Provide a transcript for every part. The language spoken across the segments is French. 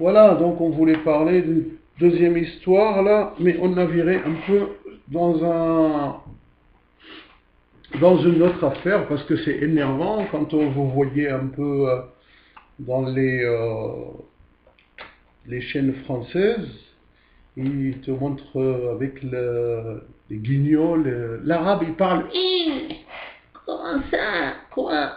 Voilà, donc on voulait parler d'une deuxième histoire là, mais on a viré un peu dans une autre affaire parce que c'est énervant quand vous voyez un peu dans les chaînes françaises, ils te montrent avec les guignols, l'arabe il parle. Comment ça? Quoi?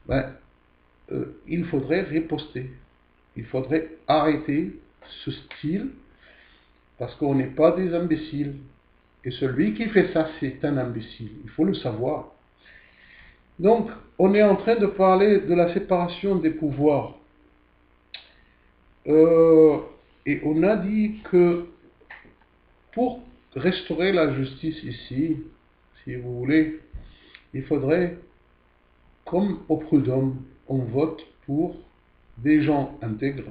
Ben, il faudrait riposter. Il faudrait arrêter ce style parce qu'on n'est pas des imbéciles. Et celui qui fait ça, c'est un imbécile. Il faut le savoir. Donc, on est en train de parler de la séparation des pouvoirs. Et on a dit que pour restaurer la justice ici, si vous voulez, il faudrait, comme au prud'homme, on vote pour des gens intègres,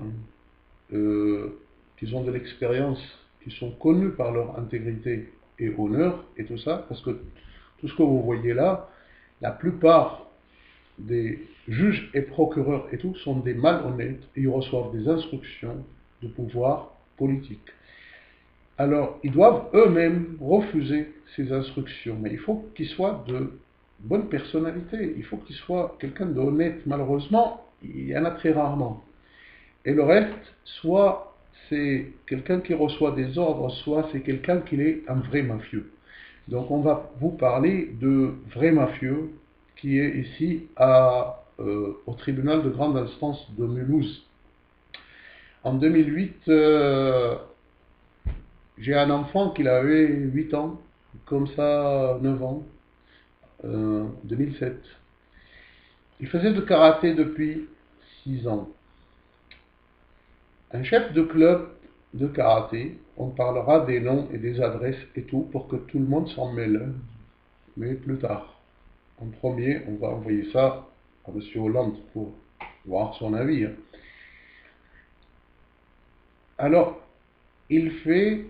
qui ont de l'expérience, qui sont connus par leur intégrité et honneur et tout ça, parce que tout ce que vous voyez là, la plupart des juges et procureurs et tout sont des malhonnêtes et ils reçoivent des instructions de pouvoir politique. Alors, ils doivent eux-mêmes refuser ces instructions, mais il faut qu'ils soient de bonne personnalité, il faut qu'ils soient quelqu'un d'honnête. Malheureusement, il y en a très rarement. Et le reste, soit c'est quelqu'un qui reçoit des ordres, soit c'est quelqu'un qui est un vrai mafieux. Donc on va vous parler de vrais mafieux qui est ici au tribunal de grande instance de Mulhouse. En 2008, j'ai un enfant qui avait 8 ans, comme ça 9 ans, 2007. Il faisait du karaté depuis 6 ans. Un chef de club de karaté, on parlera des noms et des adresses et tout pour que tout le monde s'en mêle, mais plus tard. En premier, on va envoyer ça à M. Hollande pour voir son avis. Alors, il fait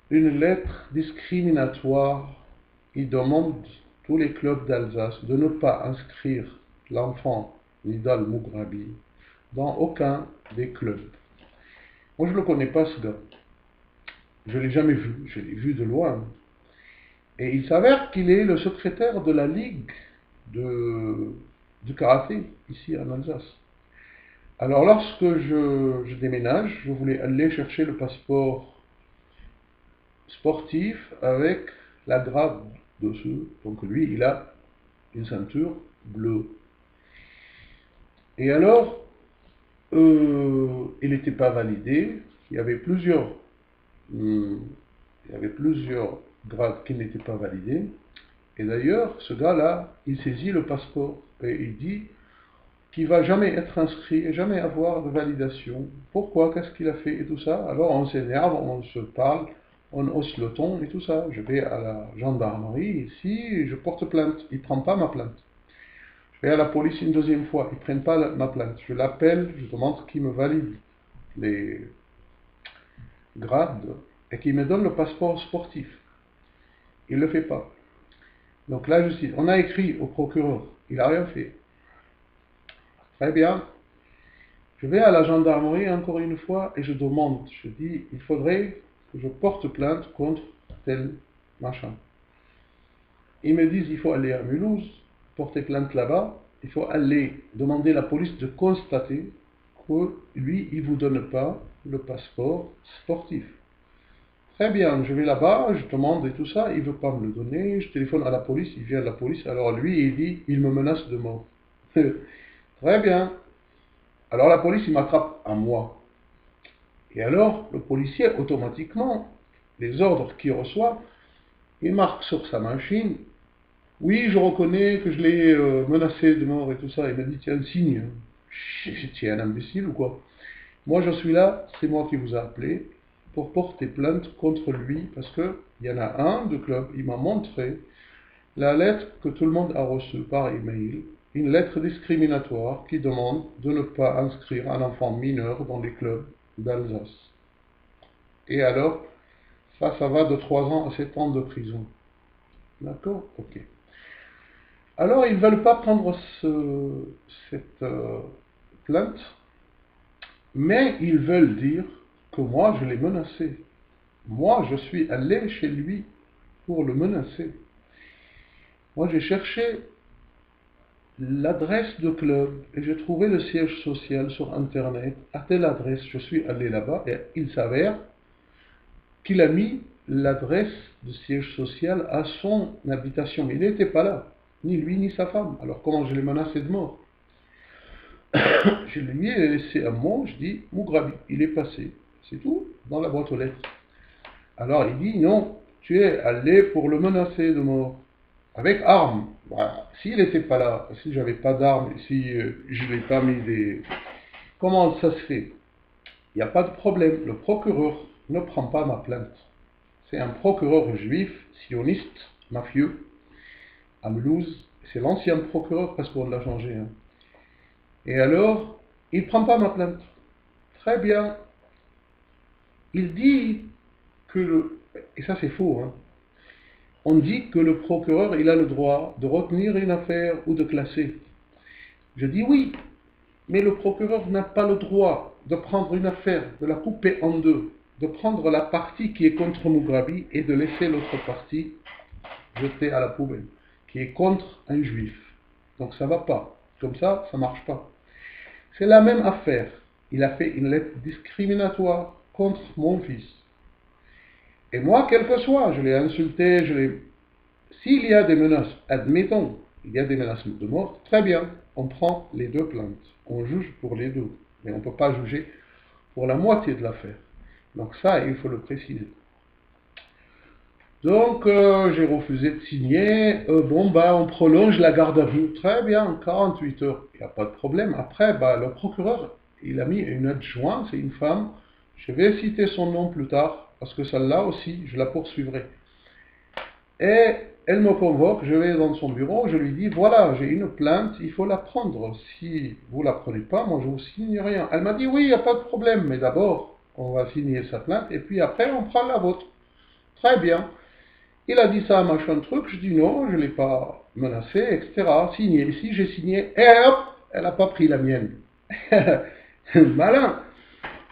une lettre discriminatoire. Il demande tous les clubs d'Alsace de ne pas inscrire l'enfant Nidal Mougrabi dans aucun des clubs. Moi, je ne le connais pas, ce gars. Je ne l'ai jamais vu. Je l'ai vu de loin. Et il s'avère qu'il est le secrétaire de la Ligue du karaté, ici en Alsace. Alors, lorsque je déménage, je voulais aller chercher le passeport sportif avec la grade dessus. Donc, lui, il a une ceinture bleue. Et alors, il n'était pas validé. Il y avait plusieurs grades qui n'étaient pas validés. Et d'ailleurs, ce gars-là, il saisit le passeport et il dit qu'il ne va jamais être inscrit et jamais avoir de validation. Pourquoi? Qu'est-ce qu'il a fait et tout ça? Alors on s'énerve, on se parle, on hausse le ton et tout ça. Je vais à la gendarmerie ici, je porte plainte. Il ne prend pas ma plainte. Je vais à la police une deuxième fois, ils ne prennent pas ma plainte. Je l'appelle, je demande qu'il me valide les grades et qu'il me donne le passeport sportif. Il ne le fait pas. Donc la justice, on a écrit au procureur, il n'a rien fait. Très bien. Je vais à la gendarmerie encore une fois et je demande, je dis, il faudrait que je porte plainte contre tel machin. Ils me disent, il faut aller à Mulhouse, porter plainte là-bas, il faut aller demander à la police de constater que lui, il ne vous donne pas le passeport sportif. Très bien, je vais là-bas, je demande et tout ça, il ne veut pas me le donner, je téléphone à la police, il vient à la police, alors lui, il dit, il me menace de mort. Très bien. Alors la police, il m'attrape à moi. Et alors, le policier, automatiquement, les ordres qu'il reçoit, il marque sur sa machine, oui, je reconnais que je l'ai menacé de mort et tout ça. Il m'a dit, tiens, signe. Tu es un imbécile ou quoi? Moi, je suis là, c'est moi qui vous ai appelé pour porter plainte contre lui parce qu'il y en a un de club, il m'a montré la lettre que tout le monde a reçue par email, une lettre discriminatoire qui demande de ne pas inscrire un enfant mineur dans les clubs d'Alsace. Et alors, ça va de 3 ans à 7 ans de prison. D'accord? Ok. Alors, ils ne veulent pas prendre cette plainte Mais ils veulent dire que moi, je l'ai menacé. Moi, je suis allé chez lui pour le menacer. Moi, j'ai cherché l'adresse de club et j'ai trouvé le siège social sur Internet à telle adresse. Je suis allé là-bas et il s'avère qu'il a mis l'adresse du siège social à son habitation. Mais il n'était pas là, ni lui ni sa femme. Alors comment je l'ai menacé de mort? Je lui ai laissé un mot, je dis Mugrabi, il est passé. C'est tout, dans la boîte aux lettres. Alors il dit non, tu es allé pour le menacer de mort. Avec armes. Voilà. S'il n'était pas là, si j'avais pas d'armes, si je n'ai pas mis des... Comment ça se fait? Il n'y a pas de problème. Le procureur ne prend pas ma plainte. C'est un procureur juif, sioniste, mafieux, à Mulhouse. C'est l'ancien procureur parce qu'on l'a changé. Hein. Et alors, il ne prend pas ma plainte. Très bien. Il dit que et ça c'est faux, hein. On dit que le procureur, il a le droit de retenir une affaire ou de classer. Je dis oui, mais le procureur n'a pas le droit de prendre une affaire, de la couper en deux, de prendre la partie qui est contre Mugrabi et de laisser l'autre partie jetée à la poubelle, qui est contre un juif. Donc ça ne va pas. Comme ça ne marche pas. C'est la même affaire. Il a fait une lettre discriminatoire contre mon fils. Et moi, quel que soit, je l'ai insulté, S'il y a des menaces, admettons, il y a des menaces de mort, très bien, on prend les deux plaintes, on juge pour les deux, mais on ne peut pas juger pour la moitié de l'affaire. Donc ça, il faut le préciser. Donc, j'ai refusé de signer, on prolonge la garde à vue, très bien, 48 heures, il n'y a pas de problème. Après, le procureur, il a mis une adjointe, c'est une femme, je vais citer son nom plus tard, parce que celle-là aussi, je la poursuivrai. Et elle me convoque, je vais dans son bureau, je lui dis, voilà, j'ai une plainte, il faut la prendre. Si vous ne la prenez pas, moi je ne vous signe rien. Elle m'a dit, oui, il n'y a pas de problème, mais d'abord, on va signer sa plainte, et puis après, on prend la vôtre. Très bien. Il a dit ça, machin truc, je dis non, je ne l'ai pas menacé, etc. Signé. Ici, j'ai signé, et hop, elle n'a pas pris la mienne. Malin.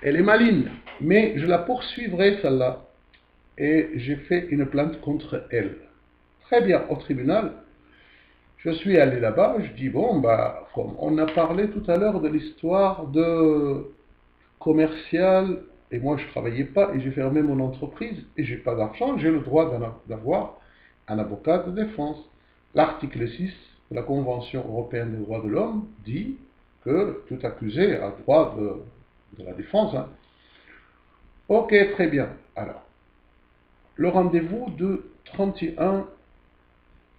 Elle est maligne. Mais je la poursuivrai, celle-là. Et j'ai fait une plainte contre elle. Très bien, au tribunal, je suis allé là-bas, je dis, comme on a parlé tout à l'heure de l'histoire de commercial, et moi je ne travaillais pas, et j'ai fermé mon entreprise, et j'ai pas d'argent, j'ai le droit d'avoir un avocat de défense. L'article 6 de la Convention européenne des droits de l'homme dit que tout accusé a droit de la défense. Hein. Ok, très bien. Alors, le rendez-vous de 31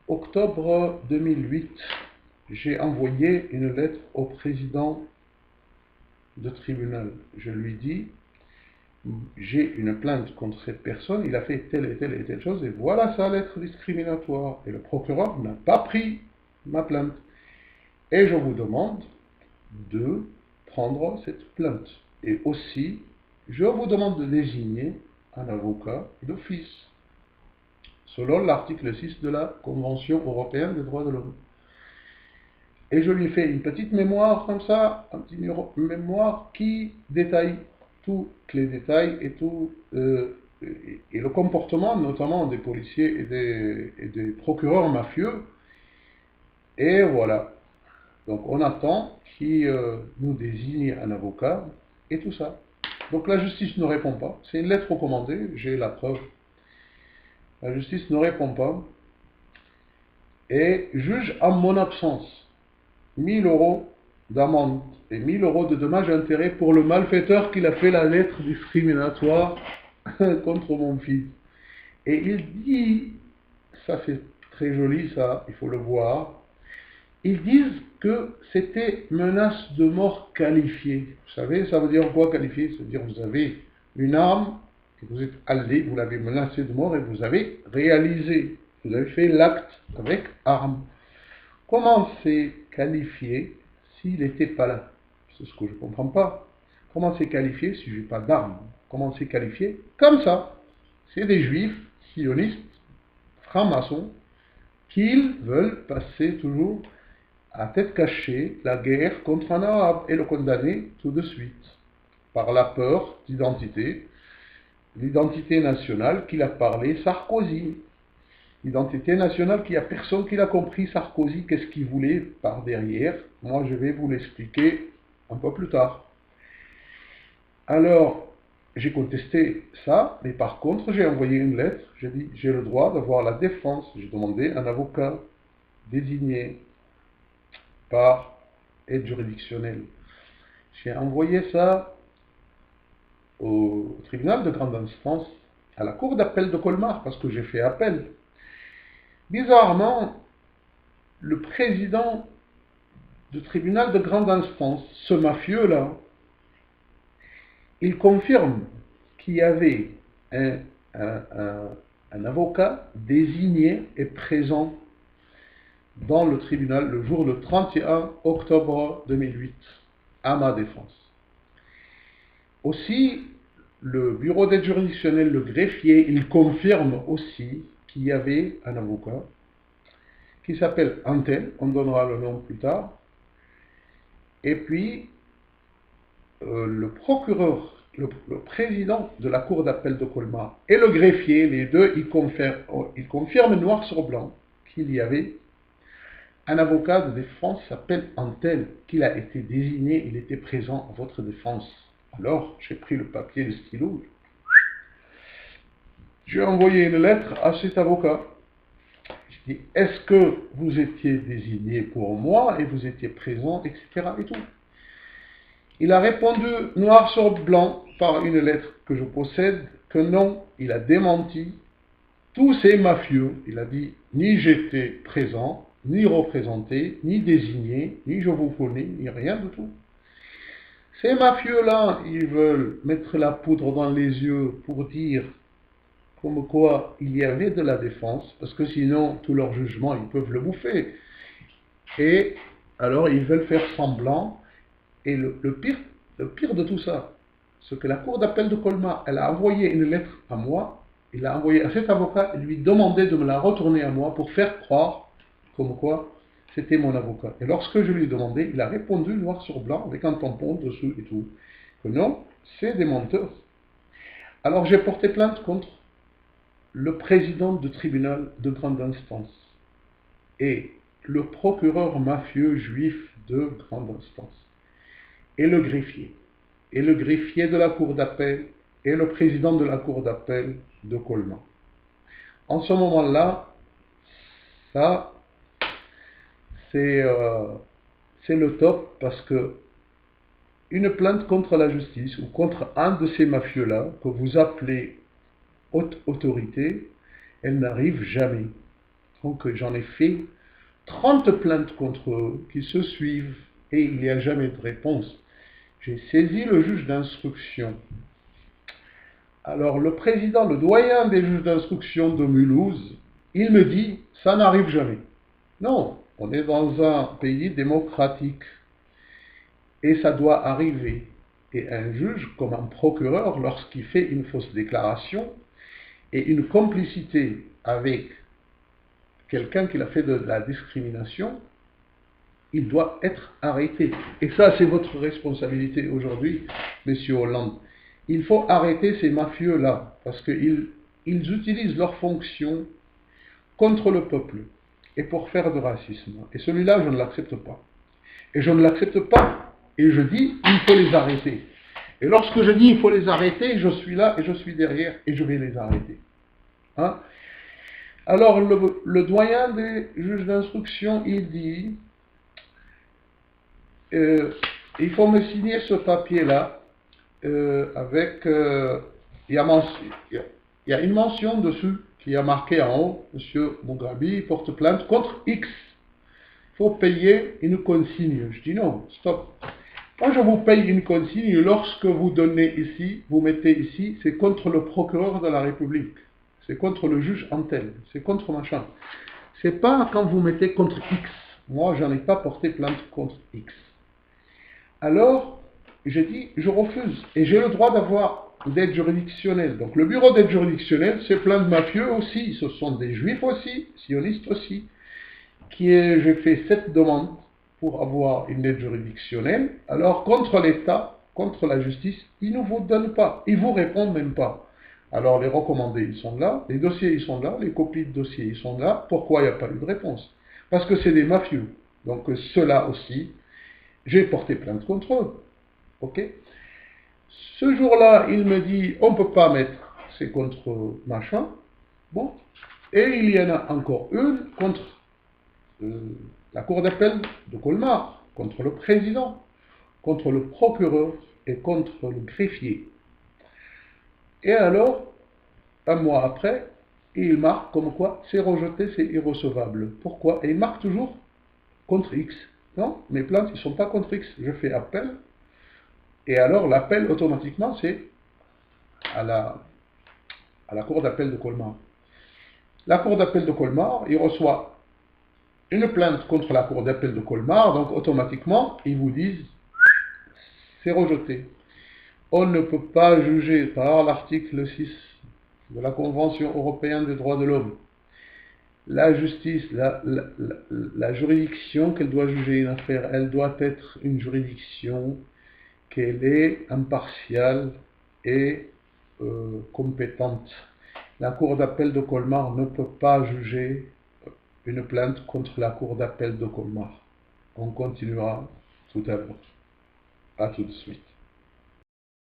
octobre 2008, j'ai envoyé une lettre au président de tribunal. Je lui dis, j'ai une plainte contre cette personne, il a fait telle et telle et telle chose, et voilà sa lettre discriminatoire. Et le procureur n'a pas pris ma plainte. Et je vous demande de prendre cette plainte. Et aussi, je vous demande de désigner un avocat d'office, selon l'article 6 de la Convention européenne des droits de l'homme. Et je lui fais une petite mémoire comme ça, un petit mémoire qui détaille tous les détails et et le comportement notamment des policiers et des procureurs mafieux. Et voilà. Donc on attend qu'ils nous désignent un avocat et tout ça. Donc la justice ne répond pas. C'est une lettre recommandée, j'ai la preuve. La justice ne répond pas et juge en mon absence 1000 euros d'amende et 1000 euros de dommages et intérêts pour le malfaiteur qui a fait la lettre discriminatoire contre mon fils. Et il dit, ça c'est très joli ça, il faut le voir, ils disent que c'était menace de mort qualifiée. Vous savez, ça veut dire quoi qualifiée? Ça veut dire que vous avez une arme, et vous êtes allé, vous l'avez menacé de mort et vous avez réalisé. Vous avez fait l'acte avec arme. Comment c'est qualifié s'il n'était pas là? C'est ce que je ne comprends pas. Comment c'est qualifié si je n'ai pas d'arme? Comment c'est qualifié? Comme ça. C'est des juifs, sionistes, francs-maçons, qu'ils veulent passer toujours à tête cachée la guerre contre un arabe et le condamner tout de suite. par la peur d'identité, l'identité nationale qu'il a parlé Sarkozy. L'identité nationale qu'il n'y a personne qui l'a compris, Sarkozy, qu'est-ce qu'il voulait par derrière. Moi, je vais vous l'expliquer un peu plus tard. Alors, j'ai contesté ça, mais par contre, j'ai envoyé une lettre. J'ai dit, j'ai le droit d'avoir la défense. J'ai demandé un avocat désigné par aide juridictionnelle. J'ai envoyé ça au tribunal de grande instance, à la cour d'appel de Colmar, parce que j'ai fait appel. Bizarrement, le président du tribunal de grande instance, ce mafieux-là, il confirme qu'il y avait un avocat désigné et présent dans le tribunal le jour le 31 octobre 2008, à ma défense. Aussi, le bureau d'aide juridictionnelle, le greffier, il confirme aussi qu'il y avait un avocat qui s'appelle Antel, on donnera le nom plus tard, et puis le procureur, le président de la cour d'appel de Colmar et le greffier, les deux, ils confirment noir sur blanc qu'il y avait un avocat de défense qui s'appelle Antel, qu'il a été désigné, il était présent à votre défense. Alors, j'ai pris le papier et le stylo, j'ai envoyé une lettre à cet avocat. Je dis, est-ce que vous étiez désigné pour moi et vous étiez présent, etc. et tout. Il a répondu noir sur blanc par une lettre que je possède que non, il a démenti tous ces mafieux. Il a dit, ni j'étais présent, ni représenté, ni désigné, ni je vous connais, ni rien du tout. Ces mafieux-là, ils veulent mettre la poudre dans les yeux pour dire comme quoi il y avait de la défense, parce que sinon, tout leur jugement, ils peuvent le bouffer. Et alors, ils veulent faire semblant. Et le pire de tout ça, c'est que la cour d'appel de Colmar, elle a envoyé une lettre à moi, il a envoyé à cet avocat, et lui demandé de me la retourner à moi pour faire croire comme quoi c'était mon avocat. Et lorsque je lui ai demandé, il a répondu noir sur blanc, avec un tampon dessus et tout, que non, c'est des menteurs. Alors j'ai porté plainte contre le président du tribunal de grande instance et le procureur mafieux juif de grande instance et le greffier de la cour d'appel et le président de la cour d'appel de Colmar. En ce moment-là, ça c'est le top, parce que une plainte contre la justice ou contre un de ces mafieux-là que vous appelez haute autorité, elle n'arrive jamais. Donc j'en ai fait 30 plaintes contre eux qui se suivent et il n'y a jamais de réponse. J'ai saisi le juge d'instruction. Alors le président, le doyen des juges d'instruction de Mulhouse, il me dit, ça n'arrive jamais. Non, on est dans un pays démocratique et ça doit arriver. Et un juge, comme un procureur, lorsqu'il fait une fausse déclaration et une complicité avec quelqu'un qui a fait de la discrimination, il doit être arrêté. Et ça, c'est votre responsabilité aujourd'hui, Monsieur Hollande. Il faut arrêter ces mafieux-là, parce qu'ils utilisent leur fonction contre le peuple et pour faire du racisme. Et celui-là, je ne l'accepte pas. Et je ne l'accepte pas, et je dis, il faut les arrêter. Et lorsque je dis, il faut les arrêter, je suis là, et je suis derrière, et je vais les arrêter. Hein? Alors, le doyen des juges d'instruction, il dit, il faut me signer ce papier-là, avec, il y a une mention dessus qui a marqué en haut, Monsieur Mugabe porte plainte contre X. Il faut payer une consigne. Je dis non, stop. Quand je vous paye une consigne, lorsque vous donnez ici, vous mettez ici, c'est contre le procureur de la République. C'est contre le juge Antel. C'est contre machin. C'est pas quand vous mettez contre X. Moi, j'en ai pas porté plainte contre X. Alors, j'ai dit, je refuse. Et j'ai le droit d'avoir d'aide juridictionnelle. Donc le bureau d'aide juridictionnelle, c'est plein de mafieux aussi. Ce sont des juifs aussi, sionistes aussi. J'ai fait cette demande pour avoir une aide juridictionnelle. Alors contre l'État, contre la justice, ils ne vous donnent pas, ils ne vous répondent même pas. Alors les recommandés, ils sont là, les dossiers, ils sont là, les copies de dossiers, ils sont là. Pourquoi il n'y a pas eu de réponse? Parce que c'est des mafieux. Donc ceux-là aussi, j'ai porté plainte contre eux. Ok? Ce jour-là, il me dit, on ne peut pas mettre, c'est contre machin. Bon. Et il y en a encore une contre la cour d'appel de Colmar, contre le président, contre le procureur et contre le greffier. Et alors, un mois après, il marque comme quoi c'est rejeté, c'est irrecevable. Pourquoi? Et il marque toujours contre X. Non, mes plaintes, ils ne sont pas contre X. Je fais appel. Et alors, l'appel, automatiquement, c'est à la cour d'appel de Colmar. La cour d'appel de Colmar, il reçoit une plainte contre la cour d'appel de Colmar, donc automatiquement, ils vous disent c'est rejeté. On ne peut pas juger par l'article 6 de la Convention européenne des droits de l'homme. La justice, la juridiction qu'elle doit juger une affaire, elle doit être une juridiction qu'elle est impartiale et compétente. La cour d'appel de Colmar ne peut pas juger une plainte contre la cour d'appel de Colmar. On continuera tout à l'heure. À tout de suite.